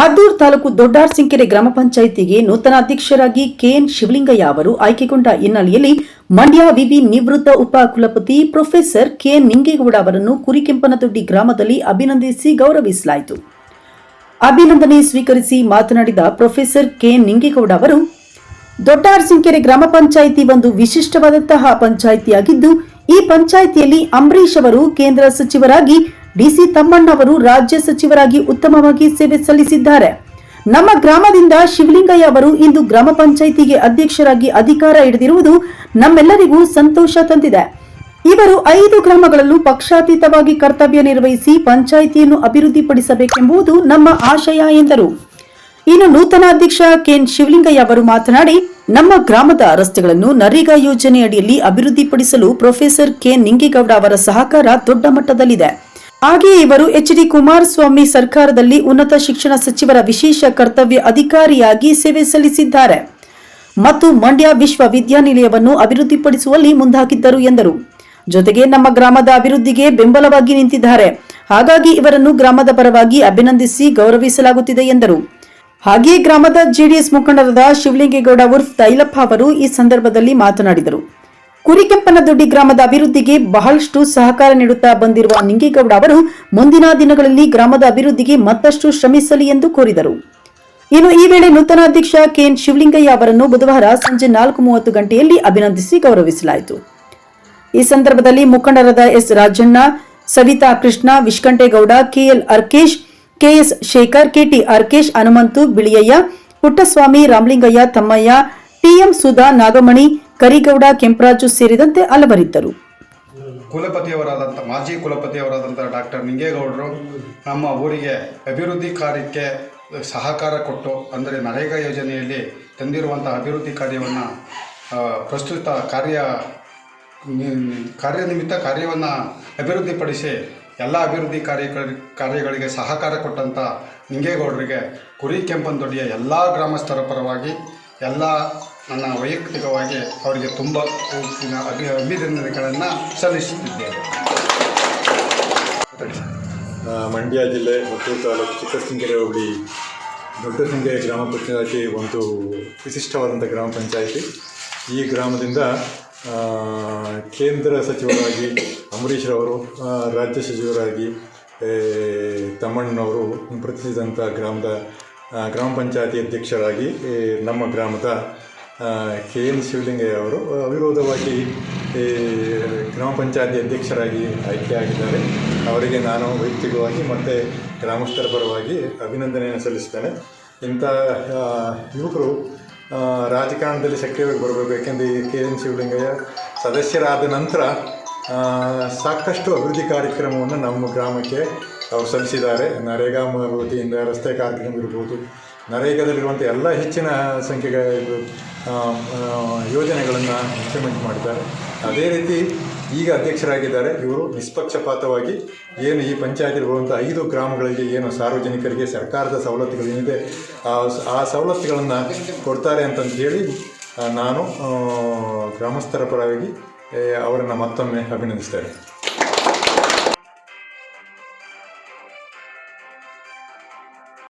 ಮದ್ದೂರು ತಾಲೂಕು ದೊಡ್ಡಾರ್ಸಿಂಕೆರೆ ಗ್ರಾಮ ಪಂಚಾಯಿತಿಗೆ ನೂತನ ಅಧ್ಯಕ್ಷರಾಗಿ ಕೆಎನ್ ಶಿವಲಿಂಗಯ್ಯ ಅವರು ಆಯ್ಕೆಗೊಂಡ ಹಿನ್ನೆಲೆಯಲ್ಲಿ ಮಂಡ್ಯ ವಿವಿ ನಿವೃತ್ತ ಉಪ ಕುಲಪತಿ ಪ್ರೊಫೆಸರ್ ಕೆಎನ್ ನಿಂಗೇಗೌಡ ಅವರನ್ನು ಕುರಿಕೆಂಪನದೊಡ್ಡಿ ಗ್ರಾಮದಲ್ಲಿ ಅಭಿನಂದಿಸಿ ಗೌರವಿಸಲಾಯಿತು. ಅಭಿನಂದನೆ ಸ್ವೀಕರಿಸಿ ಮಾತನಾಡಿದ ಪ್ರೊಫೆಸರ್ ಕೆಎನ್ ನಿಂಗೇಗೌಡ ಅವರು, ದೊಡ್ಡಾರ್ಸಿಂಕೆರೆ ಗ್ರಾಮ ಪಂಚಾಯಿತಿ ಒಂದು ವಿಶಿಷ್ಟವಾದಂತಹ ಪಂಚಾಯಿತಿಯಾಗಿದ್ದು, ಈ ಪಂಚಾಯಿತಿಯಲ್ಲಿ ಅಂಬರೀಶ್ ಅವರು ಕೇಂದ್ರ ಸಚಿವರಾಗಿ, ಡಿಸಿ ತಮ್ಮಣ್ಣ ಅವರು ರಾಜ್ಯ ಸಚಿವರಾಗಿ ಉತ್ತಮವಾಗಿ ಸೇವೆ ಸಲ್ಲಿಸಿದ್ದಾರೆ. ನಮ್ಮ ಗ್ರಾಮದಿಂದ ಶಿವಲಿಂಗಯ್ಯ ಅವರು ಇಂದು ಗ್ರಾಮ ಪಂಚಾಯಿತಿಗೆ ಅಧ್ಯಕ್ಷರಾಗಿ ಅಧಿಕಾರ ಹಿಡಿದಿರುವುದು ನಮ್ಮೆಲ್ಲರಿಗೂ ಸಂತೋಷ ತಂದಿದೆ. ಇವರು 5 ಗ್ರಾಮಗಳಲ್ಲೂ ಪಕ್ಷಾತೀತವಾಗಿ ಕರ್ತವ್ಯ ನಿರ್ವಹಿಸಿ ಪಂಚಾಯಿತಿಯನ್ನು ಅಭಿವೃದ್ಧಿಪಡಿಸಬೇಕೆಂಬುದು ನಮ್ಮ ಆಶಯ ಎಂದರು. ಇನ್ನು ನೂತನ ಅಧ್ಯಕ್ಷ ಕೆಎನ್ ಶಿವಲಿಂಗಯ್ಯ ಅವರು ಮಾತನಾಡಿ, ನಮ್ಮ ಗ್ರಾಮದ ರಸ್ತೆಗಳನ್ನು ನರೇಗಾ ಯೋಜನೆ ಅಡಿಯಲ್ಲಿ ಅಭಿವೃದ್ಧಿಪಡಿಸಲು ಪ್ರೊಫೆಸರ್ ಕೆಎನ್ ನಿಂಗೇಗೌಡ ಅವರ ಸಹಕಾರ ದೊಡ್ಡ ಮಟ್ಟದಲ್ಲಿದೆ. ಹಾಗೆಯೇ ಇವರು ಎಚ್.ಡಿ. ಕುಮಾರಸ್ವಾಮಿ ಸರ್ಕಾರದಲ್ಲಿ ಉನ್ನತ ಶಿಕ್ಷಣ ಸಚಿವರ ವಿಶೇಷ ಕರ್ತವ್ಯ ಅಧಿಕಾರಿಯಾಗಿ ಸೇವೆ ಸಲ್ಲಿಸಿದ್ದಾರೆ ಮತ್ತು ಮಂಡ್ಯ ವಿಶ್ವವಿದ್ಯಾನಿಲಯವನ್ನು ಅಭಿವೃದ್ಧಿಪಡಿಸುವಲ್ಲಿ ಮುಂದಾಗಿದ್ದರು ಎಂದರು. ಜೊತೆಗೆ ನಮ್ಮ ಗ್ರಾಮದ ಅಭಿವೃದ್ಧಿಗೆ ಬೆಂಬಲವಾಗಿ ನಿಂತಿದ್ದಾರೆ. ಹಾಗಾಗಿ ಇವರನ್ನು ಗ್ರಾಮದ ಪರವಾಗಿ ಅಭಿನಂದಿಸಿ ಗೌರವಿಸಲಾಗುತ್ತಿದೆ ಎಂದರು. ಹಾಗೆಯೇ ಗ್ರಾಮದ ಜೆಡಿಎಸ್ ಮುಖಂಡರಾದ ಶಿವಲಿಂಗೇಗೌಡ ಉರ್ಫ್ ತೈಲಪ್ಪ ಅವರು ಈ ಸಂದರ್ಭದಲ್ಲಿ ಮಾತನಾಡಿದರು. ಕುರಿಕೆಂಪನದೊಡ್ಡಿ ಗ್ರಾಮದ ಅಭಿವೃದ್ಧಿಗೆ ಬಹಳಷ್ಟು ಸಹಕಾರ ನೀಡುತ್ತಾ ಬಂದಿರುವ ನಿಂಗೇಗೌಡ ಅವರು ಮುಂದಿನ ದಿನಗಳಲ್ಲಿ ಗ್ರಾಮದ ಅಭಿವೃದ್ಧಿಗೆ ಮತ್ತಷ್ಟು ಶ್ರಮಿಸಲಿ ಎಂದು ಕೋರಿದರು. ಇನ್ನು ಈ ವೇಳೆ ನೂತನ ಅಧ್ಯಕ್ಷ ಕೆಎನ್ ಶಿವಲಿಂಗಯ್ಯ ಅವರನ್ನು ಬುಧವಾರ ಸಂಜೆ 4:30 ಗಂಟೆಯಲ್ಲಿ ಅಭಿನಂದಿಸಿ ಗೌರವಿಸಲಾಯಿತು. ಈ ಸಂದರ್ಭದಲ್ಲಿ ಮುಖಂಡರಾದ S Rajanna, Savitha Krishna, Vishkanthegowda, KL Arkesh, KS Shekhar, KT Arkesh, Hanumanthu, Biliyayya, Puttaswamy, Ramalingaiah, Thammaiah, TM Sudha, Nagamani, Karigowda, Kemparaju ಸೇರಿದಂತೆ ಹಲವರಿದ್ದರು. ಕುಲಪತಿಯವರಾದಂಥ ಮಾಜಿ ಕುಲಪತಿಯವರಾದಂಥ ಡಾಕ್ಟರ್ ನಿಂಗೇಗೌಡರು ನಮ್ಮ ಊರಿಗೆ ಅಭಿವೃದ್ಧಿ ಕಾರ್ಯಕ್ಕೆ ಸಹಕಾರ ಕೊಟ್ಟು, ಅಂದರೆ ನರೇಗಾ ಯೋಜನೆಯಲ್ಲಿ ತಂದಿರುವಂಥ ಅಭಿವೃದ್ಧಿ ಕಾರ್ಯವನ್ನು ಪ್ರಸ್ತುತ ಕಾರ್ಯನಿಮಿತ್ತ ಕಾರ್ಯವನ್ನು ಅಭಿವೃದ್ಧಿಪಡಿಸಿ ಎಲ್ಲ ಅಭಿವೃದ್ಧಿ ಕಾರ್ಯಗಳಿಗೆ ಸಹಕಾರ ಕೊಟ್ಟಂಥ ನಿಂಗೇಗೌಡರಿಗೆ ಕುರಿಕೆಂಪನದೊಡ್ಡಿಯ ಎಲ್ಲ ಗ್ರಾಮಸ್ಥರ ಪರವಾಗಿ ನನ್ನ ವೈಯಕ್ತಿಕವಾಗಿ ಅವರಿಗೆ ತುಂಬ ಅಭಿನಂದನೆಗಳನ್ನು ಸಲ್ಲಿಸುತ್ತಿದ್ದೇವೆ. ಮಂಡ್ಯ ಜಿಲ್ಲೆ ಮದ್ದೂರು ತಾಲೂಕು ಚಿಕ್ಕಸಿಂಗೆರೆ ಹೋಬಳಿ ದೊಡ್ಡಸಿಂಗೆರೆ ಗ್ರಾಮ ಪಂಚಾಯಿತಿ ಒಂದು ವಿಶಿಷ್ಟವಾದಂಥ ಗ್ರಾಮ ಪಂಚಾಯಿತಿ. ಈ ಗ್ರಾಮದಿಂದ ಕೇಂದ್ರ ಸಚಿವರಾಗಿ ಅಂಬರೀಶ್ರವರು, ರಾಜ್ಯ ಸಚಿವರಾಗಿ ತಮ್ಮಣ್ಣನವರು ಪ್ರತಿನಿಧಿಸಿದಂಥ ಗ್ರಾಮ ಪಂಚಾಯತಿ ಅಧ್ಯಕ್ಷರಾಗಿ ನಮ್ಮ ಗ್ರಾಮದ ಕೆಎನ್ ಶಿವಲಿಂಗಯ್ಯ ಅವರು ಅವಿರೋಧವಾಗಿ ಗ್ರಾಮ ಪಂಚಾಯತಿ ಅಧ್ಯಕ್ಷರಾಗಿ ಆಯ್ಕೆಯಾಗಿದ್ದಾರೆ. ಅವರಿಗೆ ನಾನು ವೈಯಕ್ತಿಕವಾಗಿ ಮತ್ತು ಗ್ರಾಮಸ್ಥರ ಪರವಾಗಿ ಅಭಿನಂದನೆಯನ್ನು ಸಲ್ಲಿಸ್ತೇನೆ. ಇಂಥ ಯುವಕರು ರಾಜಕಾರಣದಲ್ಲಿ ಸಕ್ರಿಯವಾಗಿ ಬರಬೇಕು. ಏಕೆಂದರೆ ಕೆಎನ್ ಶಿವಲಿಂಗಯ್ಯ ಸದಸ್ಯರಾದ ನಂತರ ಸಾಕಷ್ಟು ಅಭಿವೃದ್ಧಿ ಕಾರ್ಯಕ್ರಮವನ್ನು ನಮ್ಮ ಗ್ರಾಮಕ್ಕೆ ಅವರು ಸಲ್ಲಿಸಿದ್ದಾರೆ. ನರೇಗಾ ವತಿಯಿಂದ ರಸ್ತೆ ಕಾರ್ಯಕ್ರಮ ಇರ್ಬೋದು, ನರೇಗಾದಲ್ಲಿರುವಂಥ ಎಲ್ಲ ಹೆಚ್ಚಿನ ಸಂಖ್ಯೆಯ ಯೋಜನೆಗಳನ್ನು ಇಂಪ್ಲಿಮೆಂಟ್ ಮಾಡಿದ್ದಾರೆ. ಅದೇ ರೀತಿ ಈಗ ಅಧ್ಯಕ್ಷರಾಗಿದ್ದಾರೆ. ಇವರು ನಿಷ್ಪಕ್ಷಪಾತವಾಗಿ ಏನು ಈ ಪಂಚಾಯತಿರುವಂಥ 5 ಗ್ರಾಮಗಳಿಗೆ ಏನು ಸಾರ್ವಜನಿಕರಿಗೆ ಸರ್ಕಾರದ ಸವಲತ್ತುಗಳೇನಿದೆ ಆ ಸವಲತ್ತುಗಳನ್ನು ಕೊಡ್ತಾರೆ ಅಂತಂತ ಹೇಳಿ ನಾನು ಗ್ರಾಮಸ್ಥರ ಪರವಾಗಿ ಅವರನ್ನು ಮತ್ತೊಮ್ಮೆ ಅಭಿನಂದಿಸ್ತೇನೆ.